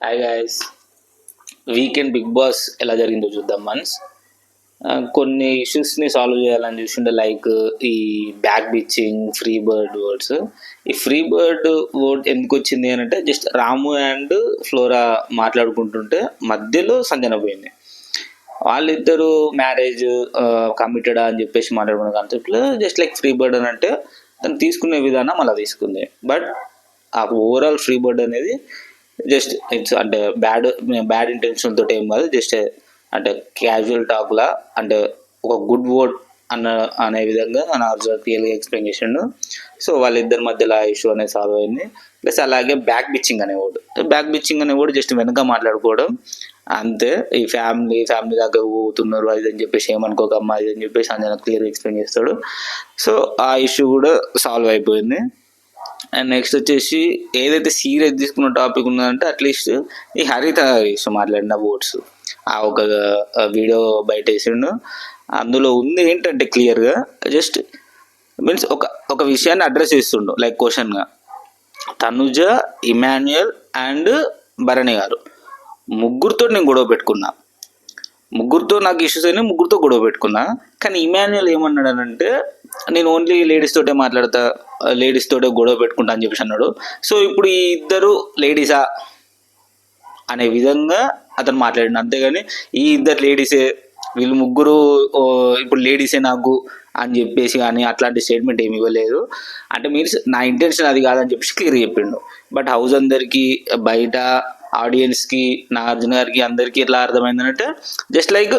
Hi guys, weekend Bigg Boss ఎలా జరిగిందో చూద్దాం. కొన్ని ఇష్యూస్ని సాల్వ్ చేయాలని చూసిండే, లైక్ ఈ back bitching, free bird words. ఈ ఫ్రీ బర్డ్ వర్డ్ ఎందుకు వచ్చింది అని అంటే, జస్ట్ రాము అండ్ ఫ్లోరా మాట్లాడుకుంటుంటే మధ్యలో సంజన పోయింది. వాళ్ళిద్దరూ మ్యారేజ్ కమిటెడా అని చెప్పేసి మాట్లాడుకున్న కాన్సెప్ట్లో జస్ట్ లైక్ ఫ్రీ బర్డ్ అని అంటే తను తీసుకునే విధానం అలా తీసుకుంది. బట్ ఆ ఓవరాల్ ఫ్రీ బర్డ్ అనేది జస్ట్ ఇట్స్ అంటే బ్యాడ్ ఇంటెన్షన్ తోటి ఏం కాదు, జస్ట్ అంటే క్యాజువల్ టాక్లా, అంటే ఒక గుడ్ వర్డ్ అనే విధంగా నాగార్జున క్లియర్గా ఎక్స్ప్లెయిన్ చేసిండు. సో వాళ్ళిద్దరి మధ్యలో ఆ ఇష్యూ అనేది సాల్వ్ అయింది. ప్లస్ అలాగే బ్యాక్ బిచ్చింగ్ అనే వర్డ్ జస్ట్ వెనక మాట్లాడుకోవడం అంతే. ఈ ఫ్యామిలీ దాకా పోతున్నారు అది అని చెప్పేసి ఏమనుకోక అమ్మా ఇది అని చెప్పేసి అంజన క్లియర్గా ఎక్స్ప్లెయిన్ చేస్తాడు. సో ఆ ఇష్యూ కూడా సాల్వ్ అయిపోయింది. అండ్ నెక్స్ట్ వచ్చేసి ఏదైతే సీరియస్ తీసుకున్న టాపిక్ ఉన్నదంటే, అట్లీస్ట్ ఈ హరిత ఇష్యూ మాట్లాడిన వర్డ్స్ ఆ ఒక వీడియో బయట వేసిండు. అందులో ఉంది ఏంటంటే క్లియర్గా జస్ట్ మీన్స్ ఒక విషయాన్ని అడ్రస్ చేస్తుండు. లైక్ క్వశ్చన్గా తనుజ, ఇమాన్యుయల్ అండ్ భరణి గారు ముగ్గురితో నేను గొడవ పెట్టుకున్నా, ముగ్గురితో నాకు ఇష్యూస్ అయినా ముగ్గురితో గొడవ పెట్టుకున్నా. కానీ ఇమాన్యుయల్ ఏమన్నాడనంటే, నేను ఓన్లీ లేడీస్ తోటే మాట్లాడతా, లేడీస్ తోటే గొడవ పెట్టుకుంటా అని చెప్పేసి అన్నాడు. సో ఇప్పుడు ఈ ఇద్దరు లేడీసా అనే విధంగా అతను మాట్లాడిన, అంతేగాని ఈ ఇద్దరు లేడీసే, వీళ్ళు ముగ్గురు ఇప్పుడు లేడీసే నాకు అని చెప్పేసి కానీ అట్లాంటి స్టేట్మెంట్ ఏమి ఇవ్వలేదు. అంటే మీన్స్ నా ఇంటెన్షన్ అది కాదని చెప్పేసి క్లియర్ చెప్పిండు. బట్ హౌస్ అందరికీ, బయట ఆడియన్స్కి, నాగార్జున గారికి అందరికీ ఎట్లా అర్థమైందంటే, జస్ట్ లైక్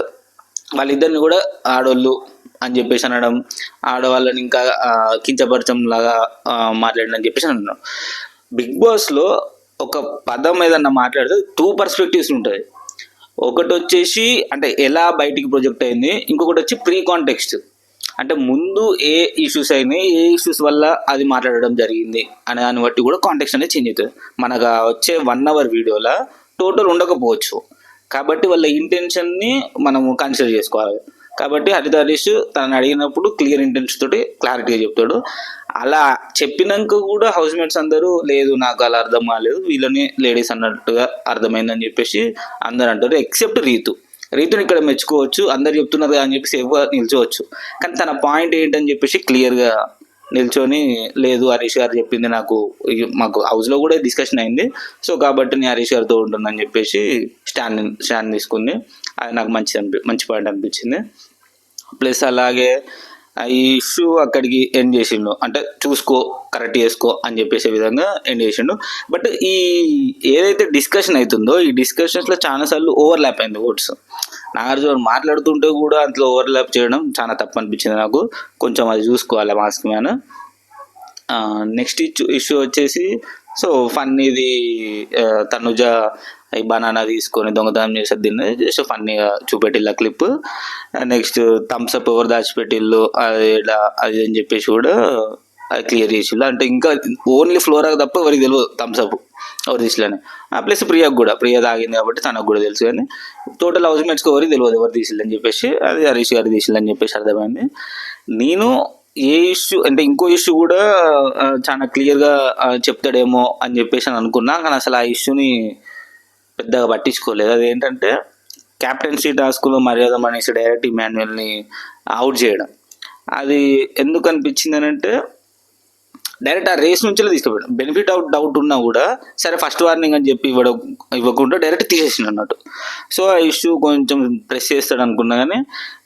వాళ్ళిద్దరిని కూడా ఆడవాళ్ళు అని చెప్పేసి అనడం, ఆడవాళ్ళని ఇంకా కించపరచం లాగా మాట్లాడని చెప్పేసి అంటున్నాం. బిగ్ బాస్లో ఒక పదం ఏదన్నా మాట్లాడితే 2 పర్స్పెక్టివ్స్ ఉంటుంది. ఒకటి వచ్చేసి అంటే ఎలా బయటికి ప్రొజెక్ట్ అయింది, ఇంకొకటి వచ్చి ప్రీ కాంటెక్స్ట్, అంటే ముందు ఏ ఇష్యూస్ అయినాయి, ఏ ఇష్యూస్ వల్ల అది మాట్లాడడం జరిగింది అనే దాన్ని బట్టి కూడా కాంటెక్స్ట్ అనేది చేంజ్ అవుతుంది. మనకు వచ్చే 1 అవర్ వీడియోలో టోటల్ ఉండకపోవచ్చు, కాబట్టి వాళ్ళ ఇంటెన్షన్ని మనము కన్సిడర్ చేసుకోవాలి. కాబట్టి హరిత హరీష్ తనని అడిగినప్పుడు క్లియర్ ఇంటెన్షన్ తోటి క్లారిటీగా చెప్తాడు. అలా చెప్పినాక కూడా హౌస్ మేట్స్ అందరూ లేదు నాకు అలా అర్థం కాలేదు, వీళ్ళని లేడీస్ అన్నట్టుగా అర్థమైందని చెప్పేసి అందరు అంటారు. ఎక్సెప్ట్ రీతుని ఇక్కడ మెచ్చుకోవచ్చు, అందరు చెప్తున్నారు అని చెప్పేసి ఎవరు నిల్చోవచ్చు. కానీ తన పాయింట్ ఏంటని చెప్పేసి క్లియర్గా నిల్చొని, లేదు హరీష్ గారు చెప్పింది మాకు హౌస్లో కూడా డిస్కషన్ అయింది, సో కాబట్టి నేను హరీష్ గారితో ఉంటుందని చెప్పేసి స్టాండ్ తీసుకుంది. అది నాకు మంచి పాయింట్ అనిపించింది. ప్లస్ అలాగే ఈ ఇష్యూ అక్కడికి ఎండ్ చేసిండు, అంటే చూసుకో, కరెక్ట్ చేసుకో అని చెప్పేసే విధంగా ఎండ్ చేసిండు. బట్ ఈ ఏదైతే డిస్కషన్ అవుతుందో, ఈ డిస్కషన్స్లో చాలాసార్లు ఓవర్లాప్ అయింది వర్డ్స్. నాగార్జున మాట్లాడుతుంటే కూడా అందులో ఓవర్లాప్ చేయడం చాలా తప్పు అనిపించింది నాకు. కొంచెం అది చూసుకోవాలి మాస్క్ మ్యాన్. నెక్స్ట్ ఇష్యూ వచ్చేసి, సో ఫన్నీది తనుజ ఈ బనానా తీసుకొని దొంగతనం చేసేది తిన్నది, జస్ట్ ఫన్నీగా చూపెట్టిల్లు ఆ క్లిప్. నెక్స్ట్ థమ్స్అప్ ఎవరు దాచిపెట్టిల్లు అది అని చెప్పేసి కూడా అది క్లియర్ చేసిల్లు. అంటే ఇంకా ఓన్లీ ఫ్లోరాకి తప్ప ఎవరికి తెలియదు థమ్స్అప్ ఎవరు తీసిలని. ప్లస్ ప్రియ తాగింది కాబట్టి తనకు కూడా తెలుసు, కానీ టోటల్ హౌస్ మేట్స్కి ఎవరికి తెలియదు ఎవరు తీసిల్లని చెప్పేసి, అది హరీష్ గారు తీసిల్లని చెప్పేసి అర్థమైంది. నేను ఏ ఇష్యూ అంటే ఇంకో ఇష్యూ కూడా చాలా క్లియర్గా చెప్తాడేమో అని చెప్పేసి అనుకున్నా, కానీ అసలు ఆ ఇష్యూని పెద్దగా పట్టించుకోలేదు. అదేంటంటే క్యాప్టెన్సీ టాస్క్లో మర్యాద మనిషి డైరెక్ట్ ఇమాన్యుయల్ని అవుట్ చేయడం. అది ఎందుకు అనిపించింది అని అంటే, డైరెక్ట్ ఆ రేస్ నుంచి తీసుకుపోయాడు. బెనిఫిట్ ఆఫ్ డౌట్ ఉన్నా కూడా సరే ఫస్ట్ వార్నింగ్ అని చెప్పి ఇవ్వకుండా డైరెక్ట్ తీసేసిండు అన్నట్టు. సో ఆ ఇష్యూ కొంచెం ప్రెస్ చేస్తాడు అనుకున్నా, కానీ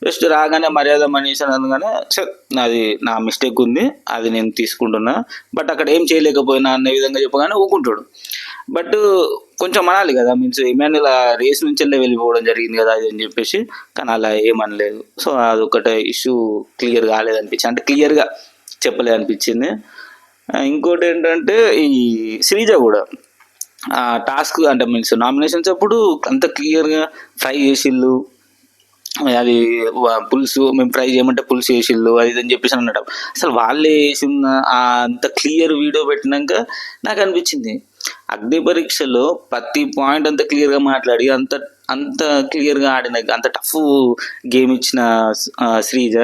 జస్ట్ రాగానే మర్యాద మనీష్ అని అనగానే సరే అది నా మిస్టేక్ ఉంది, అది నేను తీసుకుంటున్నా, బట్ అక్కడ ఏం చేయలేకపోయినా అనే విధంగా చెప్పగానే ఊకుంటాడు. బట్ కొంచెం అనాలి కదా, మీన్స్ ఇమాన్యుయల్ రేస్ నుంచి వెళ్ళిపోవడం జరిగింది కదా అది అని చెప్పేసి, కానీ అలా ఏమనలేదు. సో అదొకటి ఇష్యూ క్లియర్ కాలేదనిపించింది, అంటే క్లియర్గా చెప్పలేదు అనిపించింది. ఇంకోటి ఏంటంటే ఈ శ్రీజ కూడా టాస్క్ అంటే మీన్స్ నామినేషన్స్ అప్పుడు అంత క్లియర్గా ఫ్రై చేసిళ్ళు, అది పులుసు మేము ఫ్రై చేయమంటే పులుసు వేసిళ్ళు అది అని చెప్పేసి అన్నట్టు. అసలు వాళ్ళే వేసిన అంత క్లియర్ వీడియో పెట్టినాక నాకు అనిపించింది, అగ్ని పరీక్షలో ప్రతి పాయింట్ అంత క్లియర్గా మాట్లాడి అంత క్లియర్గా ఆడిన, అంత టఫ్ గేమ్ ఇచ్చిన శ్రీజ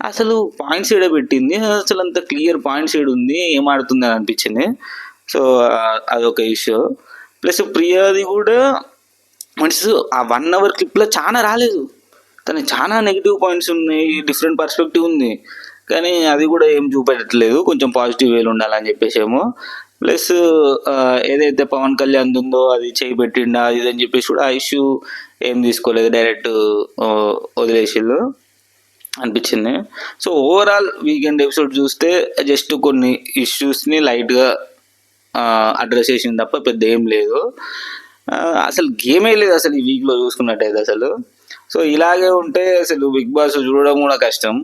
అసలు పాయింట్స్ ఏడ పెట్టింది, అసలు అంత క్లియర్ పాయింట్స్ ఏడు ఉంది, ఏం ఆడుతుంది అని అనిపించింది. సో అదొక ఇష్యూ. ప్లస్ ప్రియాది కూడా మనసు ఆ 1 hour క్లిప్లో చాలా రాలేదు, తనకి చాలా నెగిటివ్ పాయింట్స్ ఉన్నాయి, డిఫరెంట్ పర్స్పెక్టివ్ ఉంది, కానీ అది కూడా ఏం చూపెట్టట్లేదు, కొంచెం పాజిటివ్ వేలు ఉండాలని చెప్పేసేమో. ప్లస్ ఏదైతే పవన్ కళ్యాణ్ ఉందో అది చేయి పెట్టిండా ఇది అని చెప్పేసి కూడా ఆ ఇష్యూ ఏం తీసుకోలేదు, డైరెక్ట్ వదిలేసిళ్ళు అనిపించింది. సో ఓవరాల్ వీకెండ్ ఎపిసోడ్ చూస్తే జస్ట్ కొన్ని ఇష్యూస్ని లైట్గా అడ్రస్ చేసింది తప్ప పెద్ద ఏం లేదు. అసలు గేమే లేదు అసలు ఈ వీక్లో చూసుకున్నట్టయితే అసలు. సో ఇలాగే ఉంటే అసలు బిగ్ బాస్ చూడడం కూడా కష్టం.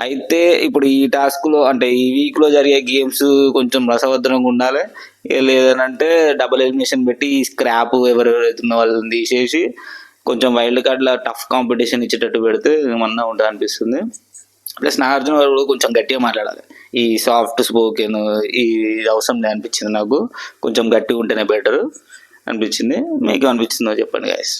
అయితే ఇప్పుడు ఈ టాస్క్లో అంటే ఈ వీక్లో జరిగే గేమ్స్ కొంచెం రసవత్తరంగా ఉండాలి, లేదనంటే డబుల్ ఎలిమినేషన్ పెట్టి స్క్రాప్ ఎవరెవరైతే ఉన్న వాళ్ళని తీసేసి కొంచెం వైల్డ్ కార్డ్లో టఫ్ కాంపిటీషన్ ఇచ్చేటట్టు పెడితే ఏమన్నా ఉంటుంది అనిపిస్తుంది. ప్లస్ నాగార్జున గారు కూడా కొంచెం గట్టిగా మాట్లాడాలి, ఈ సాఫ్ట్ స్పోకెన్ ఈ అవసరం లేదు అనిపించింది నాకు, కొంచెం గట్టిగా ఉంటేనే బెటర్ అనిపించింది. మీకు అనిపించిందో చెప్పండి గైస్.